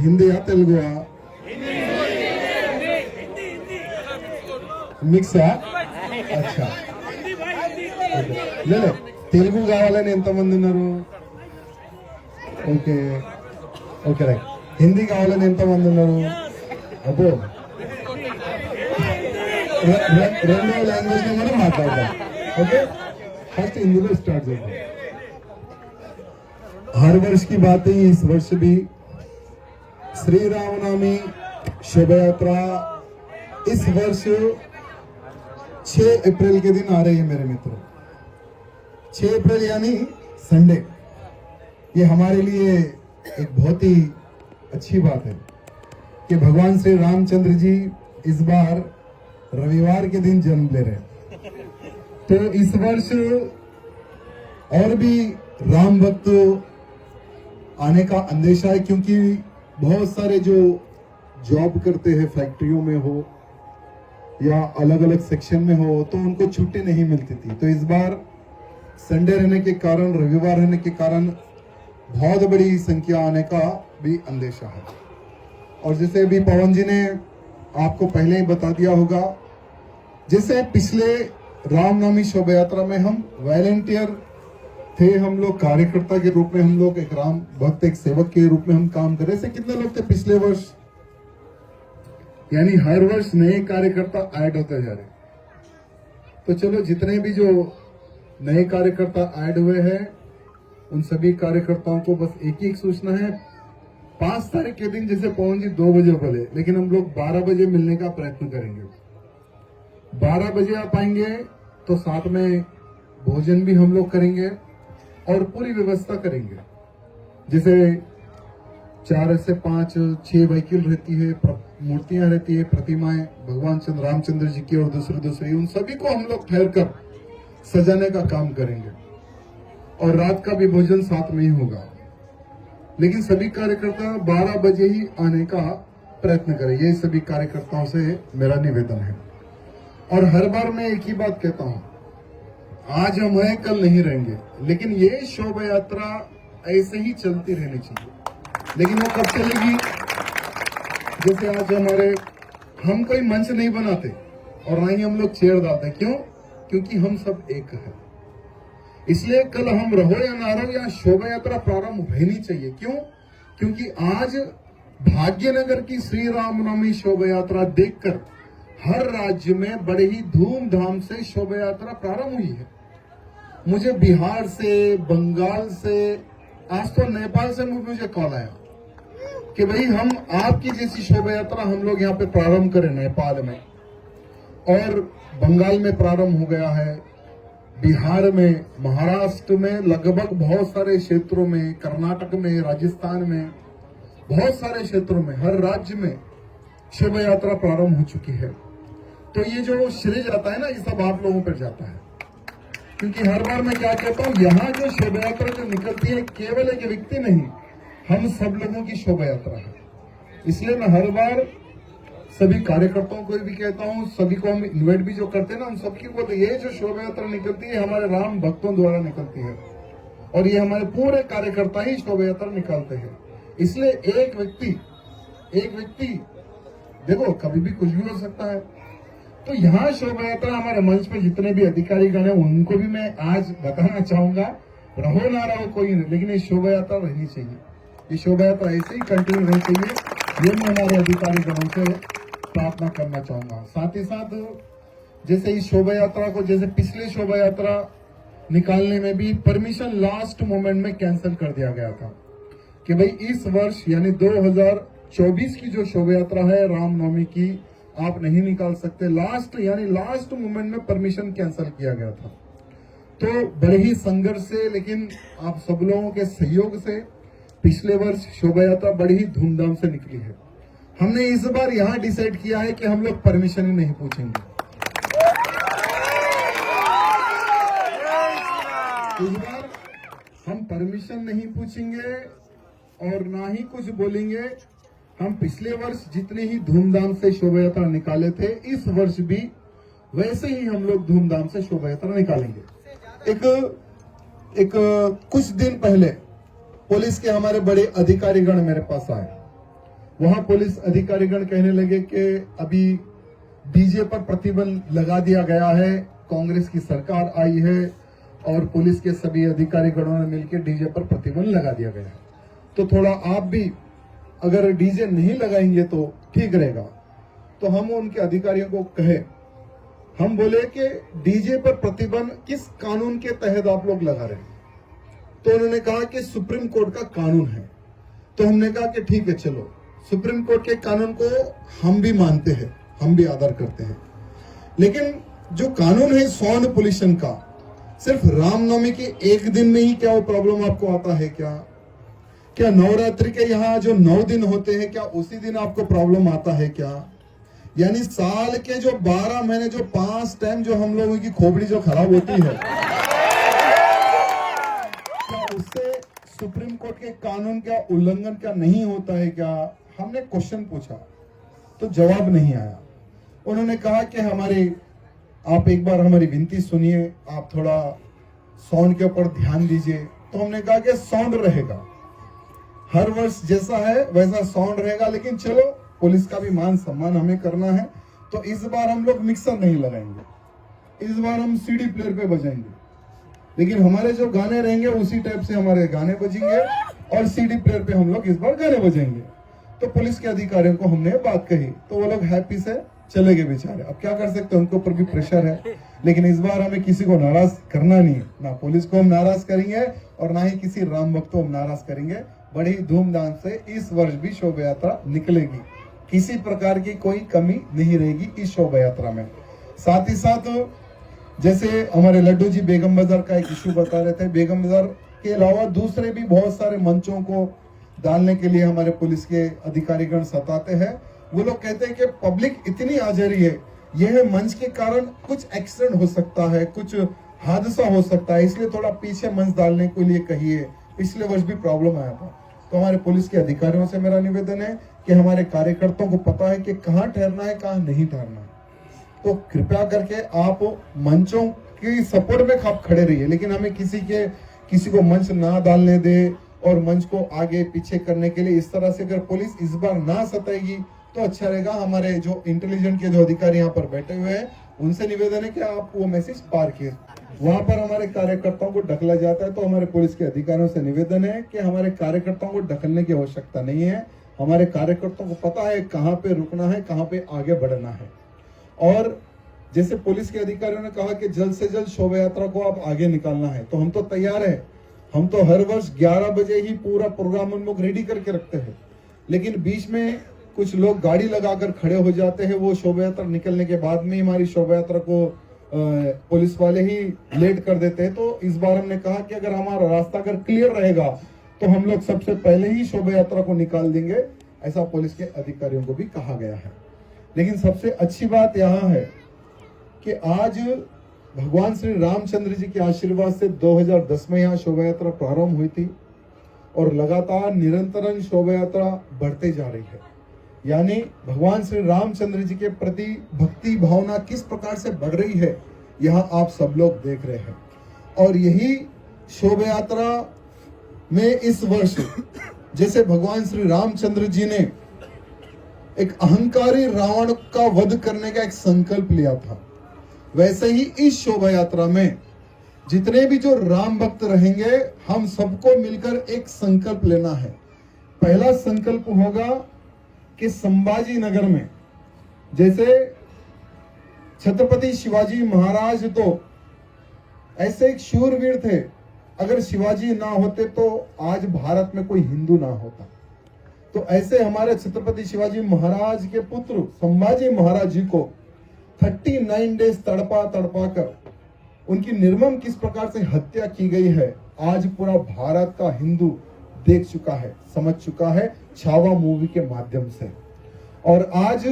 ಹಿಂದಿಯಾ ತೆಲುಗುವಾ మిక్సా అచ్చా లే తెలుగు కావాలని ఎంతమంది ఉన్నారు ఓకే ఓకే రైట్ హిందీ కావాలని ఎంతమంది ఉన్నారు అబ్బో రెండు లాంగ్వేజ్ లో కూడా మాట్లాడతాం ఓకే फर्स्ट हिंदी में स्टार्ट करते हैं हर वर्ष की बात है इस वर्ष भी श्री रामनवमी शोभा यात्रा इस वर्ष 6 अप्रैल के दिन आ रही है मेरे मित्रों 6 अप्रैल यानी संडे ये हमारे लिए एक बहुत ही अच्छी बात है कि भगवान श्री रामचंद्र जी इस बार रविवार के दिन जन्म ले रहे हैं तो इस वर्ष और भी राम भक्त आने का अंदेशा है क्योंकि बहुत सारे जो जॉब करते हैं फैक्ट्रियों में हो या अलग अलग सेक्शन में हो तो उनको छुट्टी नहीं मिलती थी तो इस बार संडे रहने के कारण रविवार रहने के कारण बहुत बड़ी संख्या आने का भी अंदेशा है और जैसे अभी पवन जी ने आपको पहले ही बता दिया होगा जैसे पिछले रामनवमी शोभा यात्रा में हम वॉलंटियर थे हम लोग कार्यकर्ता के रूप में हम लोग एक राम भक्त एक सेवक के रूप में हम काम कर रहे थे कितने लोग थे पिछले वर्ष यानी हर वर्ष नए कार्यकर्ता ऐड होते जा रहे तो चलो जितने भी जो नए कार्यकर्ता ऐड हुए हैं उन सभी कार्यकर्ताओं को बस एक ही सूचना है 5 तारीख के दिन जैसे पवन जी 2 बजे बोले लेकिन हम लोग 12 बजे मिलने का प्रयत्न करेंगे 12 बजे आप आएंगे तो साथ में भोजन भी हम लोग करेंगे और पूरी व्यवस्था करेंगे जैसे 4 से 5 6 व्हीकल रहती है मूर्तियां रहती है प्रतिमाएं भगवान रामचंद्र जी की और दूसरी उन सभी को हम लोग ठहर कर सजाने का काम करेंगे और रात का भी भोजन साथ में ही होगा लेकिन सभी कार्यकर्ता 12 बजे ही आने का प्रयत्न करें ये सभी कार्यकर्ताओं से मेरा निवेदन है और हर बार मैं एक ही बात कहता हूं आज हम हैं कल नहीं रहेंगे लेकिन ये शोभा यात्रा ऐसे ही चलती रहनी चाहिए लेकिन वो कब चलेगी जैसे आज हमारे हम कोई मंच नहीं बनाते और ना ही हम लोग चेयर डालते क्यों क्योंकि हम सब एक है इसलिए कल हम रहो या ना रहो या शोभा यात्रा प्रारंभ होनी चाहिए क्यों क्योंकि आज भाग्यनगर की श्री रामनवमी शोभा यात्रा देखकर हर राज्य में बड़े ही धूमधाम से शोभा यात्रा प्रारंभ हुई है मुझे बिहार से बंगाल से आज तो नेपाल से मुझे कॉल आया कि भाई हम आपकी जैसी शोभा यात्रा हम लोग यहाँ पे प्रारंभ करें नेपाल में और बंगाल में प्रारंभ हो गया है बिहार में महाराष्ट्र में लगभग बहुत सारे क्षेत्रों में कर्नाटक में राजस्थान में बहुत सारे क्षेत्रों में हर राज्य में शोभा यात्रा प्रारंभ हो चुकी है तो ये जो श्रेय जाता है ना ये सब आप लोगों पर जाता है क्योंकि हर बार मैं क्या कहता हूँ यहाँ जो शोभा यात्रा जो निकलती है केवल एक व्यक्ति नहीं हम सब लोगों की शोभा यात्रा है इसलिए मैं हर बार सभी कार्यकर्ताओं को भी कहता हूँ सभी को हम इन्वाइट भी जो करते हैं ना हम सबकी बोलते ये जो शोभा यात्रा निकलती है हमारे राम भक्तों द्वारा निकलती है और ये हमारे पूरे कार्यकर्ता ही शोभा यात्रा निकालते हैं इसलिए एक व्यक्ति देखो कभी भी कुछ भी हो सकता है तो यहाँ शोभा यात्रा हमारे मंच पे जितने भी अधिकारीगण हैं उनको भी मैं आज बताना चाहूंगा रहो ना रहो कोई नहीं लेकिन ये शोभा यात्रा रहनी चाहिए ये शोभा यात्रा ऐसे ही कंटिन्यू रहनी चाहिए ये मैं हमारे अधिकारीगणों से प्रार्थना करना चाहूंगा साथ ही साथ जैसे इस शोभा यात्रा को जैसे पिछले शोभा यात्रा निकालने में भी परमिशन लास्ट मोमेंट में कैंसिल कर दिया गया था कि भाई इस वर्ष यानी 2024 की जो शोभा यात्रा है रामनवमी की आप नहीं निकाल सकते लास्ट मोमेंट में परमिशन कैंसिल किया गया था तो बड़े ही संघर्ष से लेकिन आप सब लोगों के सहयोग से पिछले वर्ष शोभा यात्रा बड़ी ही धूमधाम से निकली है हमने इस बार यहाँ डिसाइड किया है कि हम लोग परमिशन ही नहीं पूछेंगे इस बार हम परमिशन नहीं पूछेंगे और ना ही कुछ बोलेंगे हम पिछले वर्ष जितने ही धूमधाम से शोभा यात्रा निकाले थे इस वर्ष भी वैसे ही हम लोग धूमधाम से शोभा यात्रा निकालेंगे एक कुछ दिन पहले पुलिस के हमारे बड़े अधिकारीगण मेरे पास आए वहां पुलिस अधिकारीगण कहने लगे कि अभी डीजे पर प्रतिबंध लगा दिया गया है, कांग्रेस की सरकार आई है और पुलिस के सभी अधिकारीगणों ने मिलकर डीजे पर प्रतिबंध लगा दिया गया है, तो थोड़ा आप भी अगर डीजे नहीं लगाएंगे तो ठीक रहेगा। तो हम उनके अधिकारियों को कहे, हम बोले कि डीजे पर प्रतिबंध किस कानून के तहत आप लोग लगा रहे हैं? तो उन्होंने कहा कि सुप्रीम कोर्ट का कानून है। तो हमने कहा कि ठीक है, चलो सुप्रीम कोर्ट के कानून को हम भी मानते हैं, हम भी आदर करते हैं, लेकिन जो कानून है साउंड पोल्यूशन का, सिर्फ रामनवमी के एक दिन में ही क्या वो प्रॉब्लम आपको आता है? क्या नवरात्रि के यहाँ जो 9 दिन होते हैं, क्या उसी दिन आपको प्रॉब्लम आता है क्या? यानी साल के जो 12 महीने जो 5 टाइम जो हम लोगों की खोपड़ी जो खराब होती है, क्या उससे सुप्रीम कोर्ट के कानून का उल्लंघन क्या नहीं होता है क्या? हमने क्वेश्चन पूछा तो जवाब नहीं आया। उन्होंने कहा कि आप एक बार हमारी विनती सुनिए, आप थोड़ा साउंड के ऊपर ध्यान दीजिए। तो हमने कहा कि साउंड रहेगा, हर वर्ष जैसा है वैसा साउंड रहेगा, लेकिन चलो पुलिस का भी मान सम्मान हमें करना है, तो इस बार हम लोग मिक्सर नहीं लगाएंगे, इस बार हम सीडी प्लेयर पे बजाएंगे, लेकिन हमारे जो गाने रहेंगे उसी टाइप से हमारे गाने बजेंगे और सीडी प्लेयर पे हम लोग इस बार गाने बजेंगे। तो पुलिस के अधिकारियों को हमने बात कही तो वो लोग हैप्पी से चले गए बेचारे। अब क्या कर सकते हैं, उनके ऊपर भी प्रेशर है, लेकिन इस बार हमें किसी को नाराज करना नहीं है, ना पुलिस को हम नाराज करेंगे और ना ही किसी राम भक्त को हम नाराज करेंगे। बड़ी धूमधाम से इस वर्ष भी शोभा यात्रा निकलेगी, किसी प्रकार की कोई कमी नहीं रहेगी इस शोभा यात्रा में। साथ ही साथ जैसे हमारे लड्डू जी बेगम बाजार का एक इश्यू बता रहे थे, बेगम बाजार के अलावा दूसरे भी बहुत सारे मंचों को डालने के लिए हमारे पुलिस के अधिकारीगण सताते हैं। वो लोग कहते हैं कि पब्लिक इतनी आ जा रही है, यह मंच के कारण कुछ एक्सीडेंट हो सकता है, कुछ हादसा हो सकता है, इसलिए थोड़ा पीछे मंच डालने के लिए कहिए। पिछले वर्ष भी प्रॉब्लम आया था। तो हमारे पुलिस के अधिकारियों से मेरा निवेदन है कि हमारे कार्यकर्ताओं को पता है कि कहाँ ठहरना है, कहाँ नहीं ठहरना है, तो कृपया करके आप मंचों की सपोर्ट में आप खड़े रहिए, लेकिन हमें किसी को मंच ना डालने दे और मंच को आगे पीछे करने के लिए इस तरह से अगर पुलिस इस बार ना सताएगी तो अच्छा रहेगा। हमारे जो इंटेलिजेंट के जो अधिकारी यहाँ पर बैठे हुए हैं उनसे निवेदन है कि आप वो मैसेज पार किए। वहां पर हमारे कार्यकर्ताओं को ढकला जाता है, तो हमारे पुलिस के अधिकारियों से निवेदन है कि हमारे कार्यकर्ताओं को ढकलने की आवश्यकता नहीं है। हमारे कार्यकर्ताओं को पता है कहाँ पे रुकना है, कहाँ पे आगे बढ़ना है। और जैसे पुलिस के अधिकारियों ने कहा कि जल्द से जल्द शोभा यात्रा को आप आगे निकालना है, तो हम तो तैयार है। हम तो हर वर्ष 11 बजे ही पूरा प्रोग्राम हम लोग रेडी करके रखते हैं, लेकिन बीच में कुछ लोग गाड़ी लगाकर खड़े हो जाते हैं। वो शोभा यात्रा निकलने के बाद में हमारी शोभा यात्रा को पुलिस वाले ही लेट कर देते हैं। तो इस बार हमने कहा कि अगर हमारा रास्ता अगर क्लियर रहेगा तो हम लोग सबसे पहले ही शोभा यात्रा को निकाल देंगे, ऐसा पुलिस के अधिकारियों को भी कहा गया है। लेकिन सबसे अच्छी बात यहाँ है कि आज भगवान श्री रामचंद्र जी के आशीर्वाद से 2010 में यहाँ शोभा यात्रा प्रारंभ हुई थी और लगातार निरंतर शोभा यात्रा बढ़ते जा रही है। यानी भगवान श्री रामचंद्र जी के प्रति भक्ति भावना किस प्रकार से बढ़ रही है, यहाँ आप सब लोग देख रहे हैं। और यही शोभा यात्रा में इस वर्ष जैसे भगवान श्री रामचंद्र जी ने एक अहंकारी रावण का वध करने का एक संकल्प लिया था, वैसे ही इस शोभा यात्रा में जितने भी जो राम भक्त रहेंगे, हम सबको मिलकर एक संकल्प लेना है। पहला संकल्प होगा कि संभाजी नगर में जैसे छत्रपति शिवाजी महाराज तो ऐसे एक शूरवीर थे, अगर शिवाजी ना होते तो आज भारत में कोई हिंदू ना होता। तो ऐसे हमारे छत्रपति शिवाजी महाराज के पुत्र संभाजी महाराज जी को 39 डेज तड़पा कर उनकी निर्मम किस प्रकार से हत्या की गई है, आज पूरा भारत का हिंदू देख चुका है, समझ चुका है छावा मूवी के माध्यम से। और आज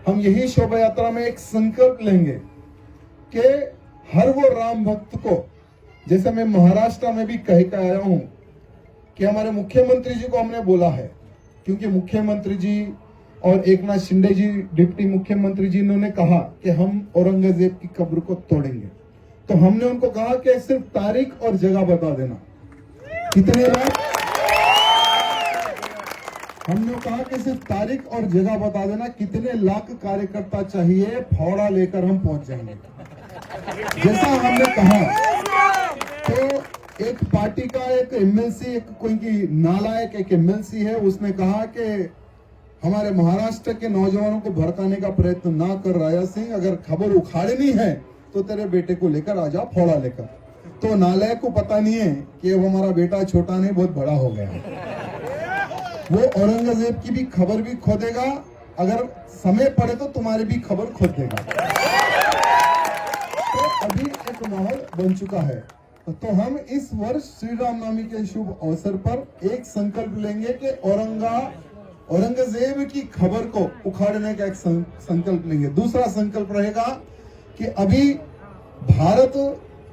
हम यही शोभा यात्रा में एक संकल्प लेंगे कि हर वो राम भक्त को, जैसे मैं महाराष्ट्र में भी कह के आया हूं कि हमारे मुख्यमंत्री जी को हमने बोला है, क्योंकि मुख्यमंत्री जी और एकनाथ शिंदे जी डिप्टी मुख्यमंत्री जी ने कहा कि हम औरंगजेब की कब्र को तोड़ेंगे। तो हमने उनको कहा कि सिर्फ तारीख और जगह बता देना, कितने हमने कहा कि सिर्फ तारीख और जगह बता देना, कितने लाख कार्यकर्ता चाहिए, फावड़ा लेकर हम पहुंच जाएंगे। जैसा हमने कहा, तो एक पार्टी का एक एमएलसी, एक कोई की नालायक एक एमएलसी है, उसने कहा कि हमारे महाराष्ट्र के नौजवानों को भड़काने का प्रयत्न ना कर राजा सिंह, अगर खबर उखाड़नी है तो तेरे बेटे को लेकर आ जाओ फावड़ा लेकर। तो नालायक को पता नहीं है कि अब हमारा बेटा छोटा नहीं, बहुत बड़ा हो गया है। वो औरंगजेब की भी खबर भी खोदेगा, अगर समय पड़े तो तुम्हारी भी खबर खोद देगा। तो अभी एक माहौल बन चुका है। तो हम इस वर्ष श्री रामनवमी के शुभ अवसर पर एक संकल्प लेंगे कि औरंगजेब की खबर को उखाड़ने का एक संकल्प लेंगे। दूसरा संकल्प रहेगा कि अभी भारत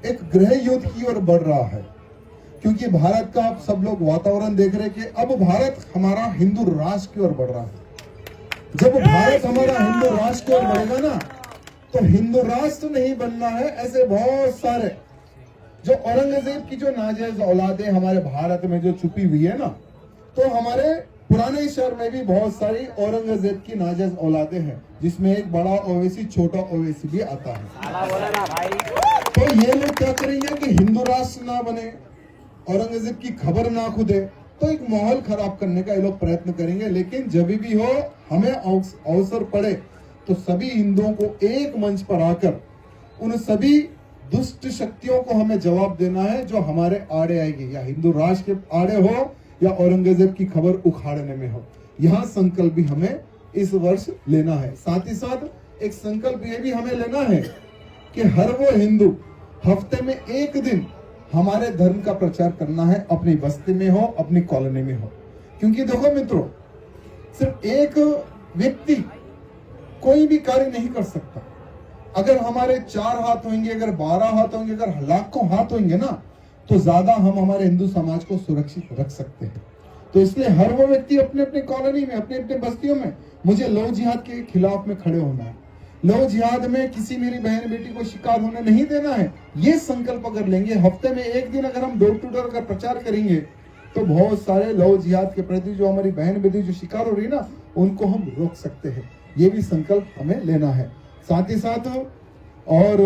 एक गृह युद्ध की ओर बढ़ रहा है, क्योंकि भारत का आप सब लोग वातावरण देख रहे हैं कि अब भारत हमारा हिंदू राष्ट्र की ओर बढ़ रहा है। जब भारत हमारा हिंदू राष्ट्र की ओर बढ़ेगा ना, तो हिंदू राष्ट्र नहीं बनना है। ऐसे बहुत सारे जो औरंगजेब की जो नाजायज औलादे हमारे भारत में जो छुपी हुई है ना, तो हमारे पुराने शहर में भी बहुत सारी औरंगजेब की नाजायज औलादे हैं, जिसमें एक बड़ा ओवैसी छोटा ओवैसी भी आता है। तो ये लोग क्या करेंगे कि हिंदू राष्ट्र ना बने, औरंगजेब की खबर ना खुदे, तो एक माहौल खराब करने का ये लोग प्रयत्न करेंगे। लेकिन जब भी हो, हमें अवसर पड़े तो सभी हिंदुओं को एक मंच पर आकर उन सभी दुष्ट शक्तियों को हमें जवाब देना है जो हमारे आड़े आएगी, या हिंदू राष्ट्र के आड़े हो या औरंगजेब की खबर उखाड़ने में हो। यह संकल्प भी हमें इस वर्ष लेना है। साथ ही साथ एक संकल्प ये भी हमें लेना है कि हर वो हिंदू हफ्ते में एक दिन हमारे धर्म का प्रचार करना है, अपनी बस्ती में हो, अपनी कॉलोनी में हो। क्योंकि देखो मित्रों, सिर्फ एक व्यक्ति कोई भी कार्य नहीं कर सकता। अगर हमारे 4 हाथ होंगे, अगर 12 हाथ होंगे, अगर लाखों हाथ होंगे ना, तो ज्यादा हम हमारे हिंदू समाज को सुरक्षित रख सकते हैं। तो इसलिए हर वो व्यक्ति अपने अपने कॉलोनी में, अपने अपने बस्तियों में, मुझे लव जिहाद के खिलाफ में खड़े होना है। लव जिहाद में किसी मेरी बहन बेटी को शिकार होने नहीं देना है। ये संकल्प अगर लेंगे, हफ्ते में एक दिन अगर हम डोर टू डोर का प्रचार करेंगे, तो बहुत सारे लव जिहाद के प्रति जो हमारी बहन बेटी जो शिकार हो रही है ना, उनको हम रोक सकते हैं। ये भी संकल्प हमें लेना है। साथ ही साथ और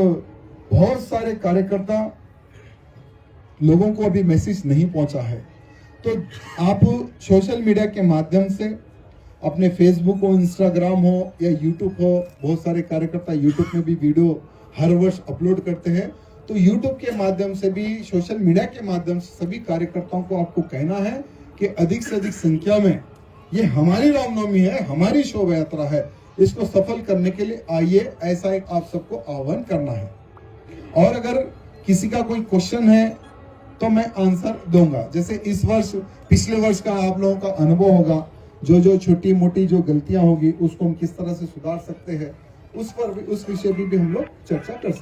बहुत सारे कार्यकर्ता लोगों को अभी मैसेज नहीं पहुंचा है, तो आप सोशल मीडिया के माध्यम से अपने फेसबुक हो, इंस्टाग्राम हो या यूट्यूब हो, बहुत सारे कार्यकर्ता यूट्यूब में भी वीडियो हर वर्ष अपलोड करते हैं। तो यूट्यूब के माध्यम से भी, सोशल मीडिया के माध्यम से सभी कार्यकर्ताओं को आपको कहना है कि अधिक से अधिक संख्या में, ये हमारी रामनवमी है, हमारी शोभा यात्रा है, इसको सफल करने के लिए आइए, ऐसा एक आप सबको आह्वान करना है। और अगर किसी का कोई क्वेश्चन है तो मैं आंसर दूंगा। जैसे इस वर्ष, पिछले वर्ष का आप लोगों का अनुभव होगा, जो छोटी मोटी जो गलतियां होगी उसको हम किस तरह से सुधार सकते हैं, उस पर भी, उस विषय पर भी हम लोग चर्चा कर सकते हैं।